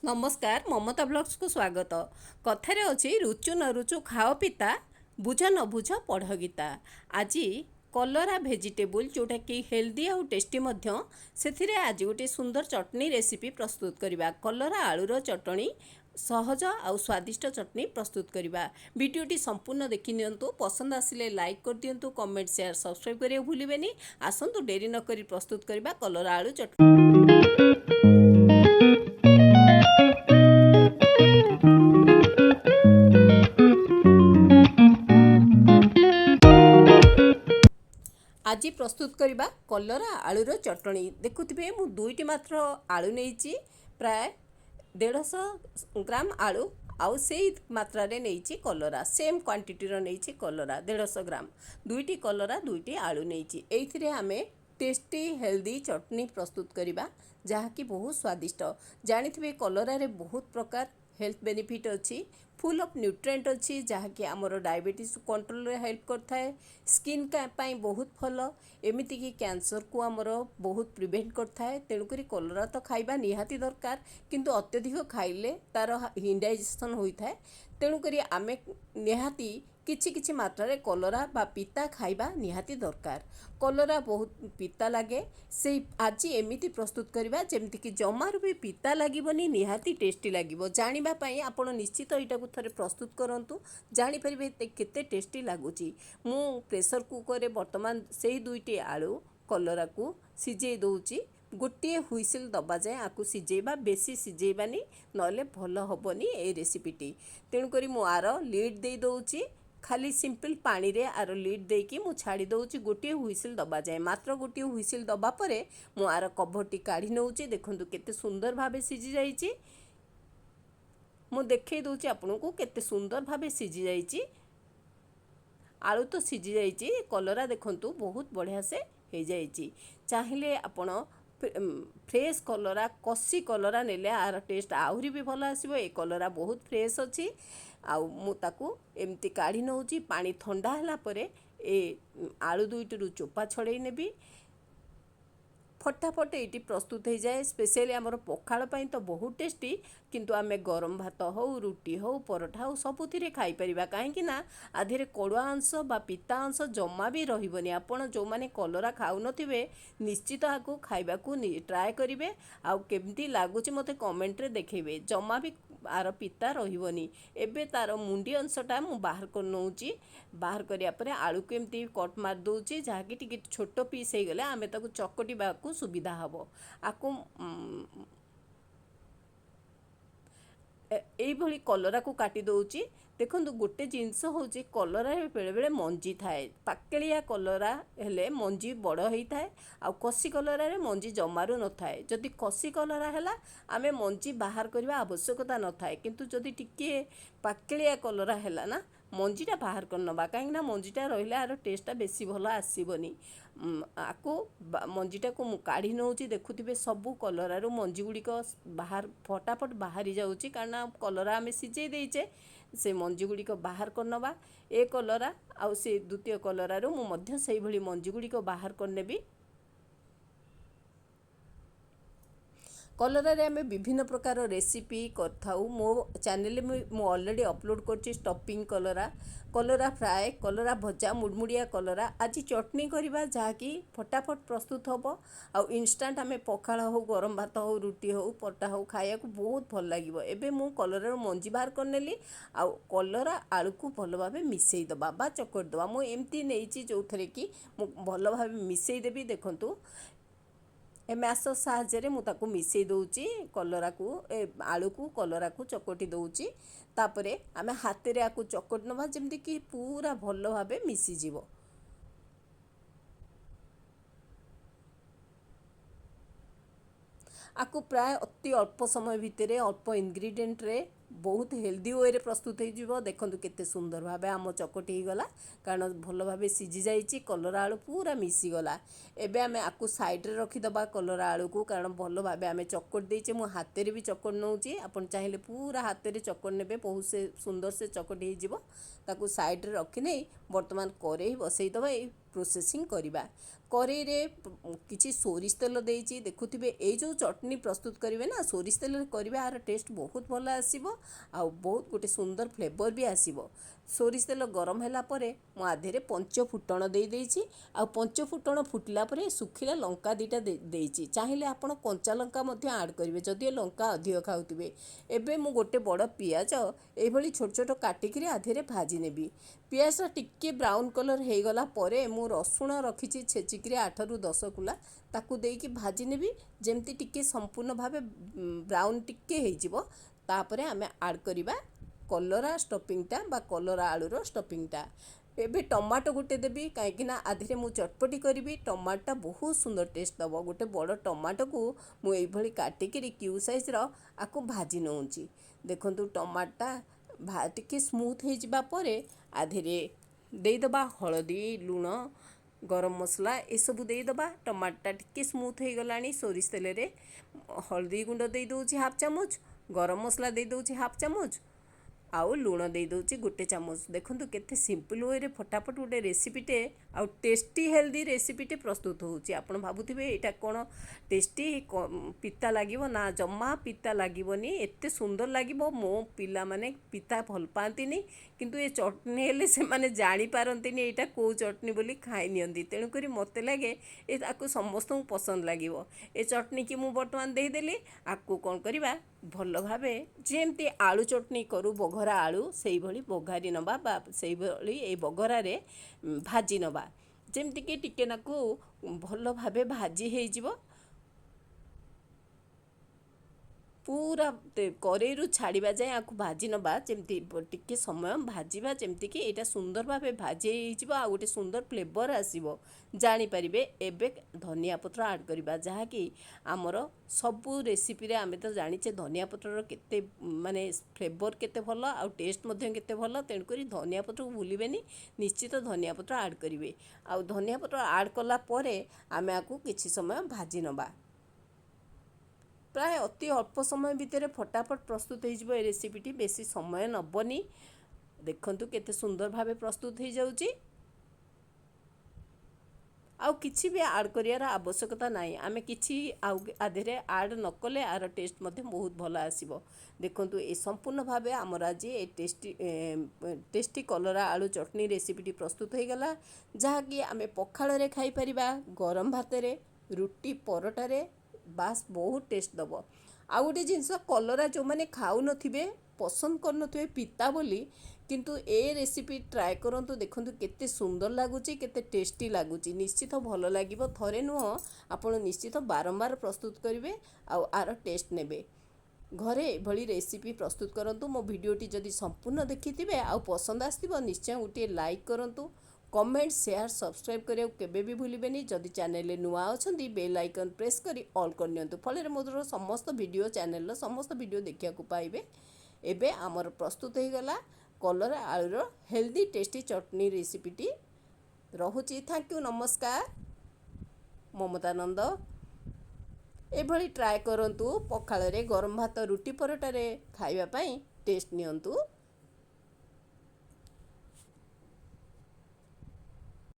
नमस्कार ममता ब्लॉग्स को स्वागत। कथारे अच्छी रुचु न रुचु खाओ पिता बुझ न बुझ पढ़ गीता। आज कलरा भेजिटेबल जोटा कि हेल्दी आउ टेस्टी से आज गोटे सुंदर चटनी रेसिपी प्रस्तुत करवा। कलरा आलूर चटनी सहज आउ स्वादिष्ट चटनी प्रस्तुत करवा। वीडियोटी संपूर्ण देखि नियंतु। पसंद आसिले लाइक कर दियंतु, कमेंट शेयर सब्सक्राइब करिया भूलिबेनी। आसंतु डेरी न करी प्रस्तुत करवा कलरा आलू चटनी। आज प्रस्तुत करवा कलरा आलूर चटनी। देखुथिबे मु दुईटी मात्र आलू नहीं, प्राय 150 ग्राम आलू आउ से मात्रा रे नहीं कलरा, सेम क्वांटिटी रो नहीं कलरा 150 ग्राम। दुईटी कलरा दुईटी आलू नहीं। एइथिरे आमे टेस्टी हेल्दी चटनी प्रस्तुत करवा जहाँकि बहुत स्वादिष्ट। जानिथिबे कलरा रे बहुत प्रकार हेल्थ बेनिफिट अच्छी, फुल ऑफ न्यूट्रिएंट अच्छी जहाँकि आमर डायबिटीज कंट्रोल रे हेल्प करता है। स्किन पाई बहुत भल, एमिति कि कैंसर को आमर बहुत प्रिवेंट करता है। तेणुकरी कलरा तो खाइबा निहाती दरकार, किंतु अत्यधिक खाइले तार इंडाइजेशन होता है। तेणुकरी आमे निहाती किछि किछि मात्रा रे कलरा बा पिता खाइबा निहाती दरकार। कलरा बहुत पिता लगे, से आज एमिति प्रस्तुत करवा जेमति कि जमार भी पिता लागिबनी, निहाती टेस्टी लागिबो। जानिबा पई आपण निश्चित एटा को थरे प्रस्तुत करंतु, जानि परिबे केते टेस्टी लागुची। मु प्रेशर कुकर रे वर्तमान सेही दुईटी आलू कलरा को सिझेई दउची। गोटे हुइसिल दबा जाए आकु सिझेबा, बेसी सिझेबानी नले भल हबनी ए रेसिपीटी। तेणुकरी मु आर लीड दे दउची, खाली सिंपल पानी रे आर लीड देकी मु छाड़ी दउची गोटे हुइसिल दबा जाए। मात्र गोटे हुइसिल दबा परे मु आर कभरटी काढ़ी नउची। देखंतु केते सुंदर भाबे सिझी जाईची। मु देखै दउची आपनको केते सुंदर भाबे सिझी जाईची। आलू तो सिझी जाईची, कलरा देखंतु बहुत बढ़िया से हो जाईची। चाहिले आपण फ्रेश कलरा, कसी कलरा नेले आर टेस्ट आहुरी भी भल आसीबो। ए कलरा बहुत फ्रेश अछि। आउ मु ताकू एमती काढ़ी नउची। पानी ठंडा हला परे ए आलू दुईटी चोपा छड़ेई नेबी। फटाफट ये प्रस्तुत हो जाए। स्पेशली आमर पखाल पाई तो बहुत टेस्टी, किंतु आमे गरम भात हो, रुटी हो, परोठा हो, सबुथिरे खाई परिबा। काहेकि ना आधेरे कड़ुआ अंश बा पिता अंश जमा भी रहिबनी। आपण जो माने कलरा खाउ नथिबे निश्चित आकु खाइबाकू ट्राए करिवे। आउ केमती लागुची मते कमेंट रे देखैबे। जमा भी आर पिता रहिबनी। एबे तार मुंडी अंशटा मु बाहर कर नउची। बाहर करिया परे आलू को एमती कट मार दउची, जहाँकि टिके छोट पीस हो गले आमे ताकू चकटिबाकू सुविधा हबो। आकु एई भली कलरा को काटी दउची। देखंतु गोटे जिनस होची, कलरा बेले बेले मंजी थाए। पाकेलिया कलरा हेले मंजी बड़ होता है, आ कसी कलरा रे मंजी जमारू न थाए। जदि कसी कलरा हैला आमे मंजी बाहर करबा आवश्यकता न थाए, किंतु जदि टिके पाकेलिया कलरा हैला ना मंजीटा बाहर कर नबा। काहेकि ना मंजीटा रहिले आर टेस्टटा बेसी भल आसीबनी। आकु मंजीटा को मु काढ़ी नउची। देखुथिबे सबु कलरा रु मंजी गुड़िक बाहर फटाफट बाहरी जाउची, कारण कलरा आमे सिझेई देइचे। से मंजी गुड़िक बाहर कर नबा। ए कलरा आउ से द्वितीय कलरा रु मु मध्य सेही भली मंजी गुड़िक बाहर कर नेबी। कलरा रे आमे विभिन्न प्रकार रेसिपी करथाउ। मो चैनल में मु ऑलरेडी अपलोड करछि स्टफिंग कलरा, कलरा फ्राए, कलरा भजा, मुड़मुड़िया कलरा। आज चटनी करवा जहाँकि फटाफट प्रस्तुत हम। आउ इंस्टांट आमे पखाल हो, गरम भात हो, रुटी हो, परोठा हो खाया को बहुत भल लागिबो। एबे मु कलरा रो मंजी बाहर कर नेली। आउ कलरा आलू को भल भाबे मिसेई दबा बा चकट दबा। मु एमती नेइची जो थरे कि मु भल भाबे मिसेई देबी। देखंतु ए मैसर साहाଯ୍ୟରେ ମୁଁ ତାକୁ ମିଶେଇ ଦଉଛି। କଲରାକୁ ଆଳୁକୁ କଲରାକୁ ଚକଟି ଦଉଛି। ତାପରେ ଆମେ ହାତରେ ଆକୁ ଚକଟି ନେବା ଯେମିତି କି ପୁରା ଭଲ ଭାବେ ମିଶିଯିବ। आकु प्राय अति अल्प समय भितर अल्प इंग्रेडिएंट रे बहुत हेल्दी वे रे प्रस्तुत हो। देखंतु केते सुंदर भाबे आम चकटी गला, कारण भल भाबे सिझी जाइची। कलरा आलू पूरा मिसी गला। एबे आमे आकु साइड रे रखी दबा कलरा आलू को, कारण भल भाबे आमे चकट देइचे। मु हाथे रे भी चकट नउची। आपण चाहिले पूरा हाथे रे चकट नेबे, बहुत से सुंदर से चकट हो जिवो। ताकु साइड रे रखी नै वर्तमान करेई बसई दबा। प्रोसेसिंग करवा। कड़े किसी सोरिष तेल देइछि देखुथिबे ए जो चटनी प्रस्तुत करेंगे ना सोरिष तेल करेंगे यार टेस्ट बहुत भल आसीबो आ बहुत गोटे सुंदर फ्लेवर भी आसीबो। सोरिष तेल गरम होला परे मु आधेरे पंच फुटण दे देइछि आ पंच फुटण फुटला परे सुखिला लंका दीटा देइछि चाहिए आपण कंचा लंका मध्य ऐड करेंगे जदि लंका अधिक खाउथिबे। एबे मु गोटे बड़ पियाज ए भली छोट छोट काटिकी आधेरे भाजी नेबी। पियाज टिके ब्राउन कलर हो गला परे मु रसुण रखी छेचिकी 8 ରୁ 10 कुला ताकू देकी भाजी नेबी जेमती टिके संपूर्ण भावे ब्राउन टिके हो तापरे आमे ऐड करिबा कलरा स्टफिंगटा बा कलरा आलूर स्टफिंगटा। एबे टमाटो गोटे देबी कहीं आधे मु चटपटी करी टमाटा बहुत सुंदर टेस्ट दब। गोटे बड़ टमाटो को मुझे काटिकी क्यू साइज आकु भाजी नौची देखु टमाटा टिके स्मूथ हो जावा परे आधे देदबा हलदी लुण गरम मसला ये सब देदबा। टमाटा टिके स्मूथ हो गला सोरिष तेल रे हलदी गुंड दे दूची हाफ चामच गरम मसला दे दूची हाफ चामच आउ लुण दे दूची गोटे चामच। देखंतु केते सिंपल वे रे फटाफट गोटे रेसिपीटे आउ टेस्टी हेल्दी रेसिपीटे प्रस्तुत होउची। आपण भाबुथिबे एटा कोन टेस्टी पिता लागिवो ना जम्मा पिता लागिवनी एते सुंदर लागिवो। मो पिला माने पिता भल पांतिनी किंतु ए चटनी हेले से माने जानि पारंतिनी एटा को चटनी बोली खाइ नियंती तेणु करी मते लागे ए आकु समस्त पसंद लागिवो। ए चटनी की मु वर्तमान दे देली आकु कोन करिबा भल भावे जेमती आलू चटनी करू बघरा आलू सेई भली बघारी नबा बा सेई भली ए बघरा रे भाजी नबा जेमती कि टिके नाकू भल भावे भाजी हेई जिवो पूरा कड़ेई छाड़ा जाए आपको भाजी नबा जमती टिके समय भाजवा जमती कि यहाँ सुंदर भाव भाजी आ गोटे सुंदर फ्लेवर आसो जानीपारे। एबे धनिया पत्र ऐड करवा जहाँकि आमर सबू रेसिपी आम तो जाचे धनिया पत्र केते माने फ्लेवर केते भल आ टेस्ट केते भल तेणुक धनिया पत्र को भूलें निश्चित धनिया पत्र ऐड करेंगे। आ धनिया पत्र ऐड कला आम आपको किसी समय भाजी नबा प्राय अति अल्प समय भितर फटाफट प्रस्तुत हो रेसिपीटी बेसी समय नबनी। देखंतु केते सुंदर भावे प्रस्तुत हो जाउची आउ किछि भी ऐड करियार आवश्यकता नाही। आमे किछि आधेरे ऐड न कले आर टेस्ट मध्य बहुत भल आसीबो। देखंतु ए संपूर्ण भावे आमर आज ए टेस्टी कलरा आलू चटनी रेसिपीटी प्रस्तुत हो गला जहाँकि आमे पखाल रे खाई परिबा गरम भात रे रुटी परोटा रे बास बहुत टेस्ट दब। आ गोटे जिनस कलरा जो मैंने खाऊ नथिबे पसंद कर नथिबे पिता बोली किंतु ए रेसिपी ट्राए करंतु देखंतु केते सुंदर लागुची केते टेस्टी लागुची निश्चित भल लागिबो। थरे नुह आपण निश्चित बारंबार प्रस्तुत करिवे आ आर टेस्ट नेबे घरे भली रेसिपी प्रस्तुत करंतु। मो वीडियोटी जदि संपूर्ण देखिथिबे आ पसंद आस्तिबो निश्चय गोटे लाइक करंतु कमेंट शेयर सब्सक्राइब करिया केबे भी भूलिबेनी। जदि चैनल रे नुआ अछंती बेल आइकन प्रेस करी ऑल कर नियंतु फले मोर समस्त वीडियो चैनल समस्त वीडियो देखिया को पाइबे। एबे आमर प्रस्तुत हो गला कलरा आलूर हेल्दी टेस्टी चटनी रेसिपीटी रहुची। थैंक यू नमस्कार ममता नंद एभली ट्राए करंतु पखाल रे गरम भात रुटी परोटा रे खाइबा पई टेस्ट नियंतु।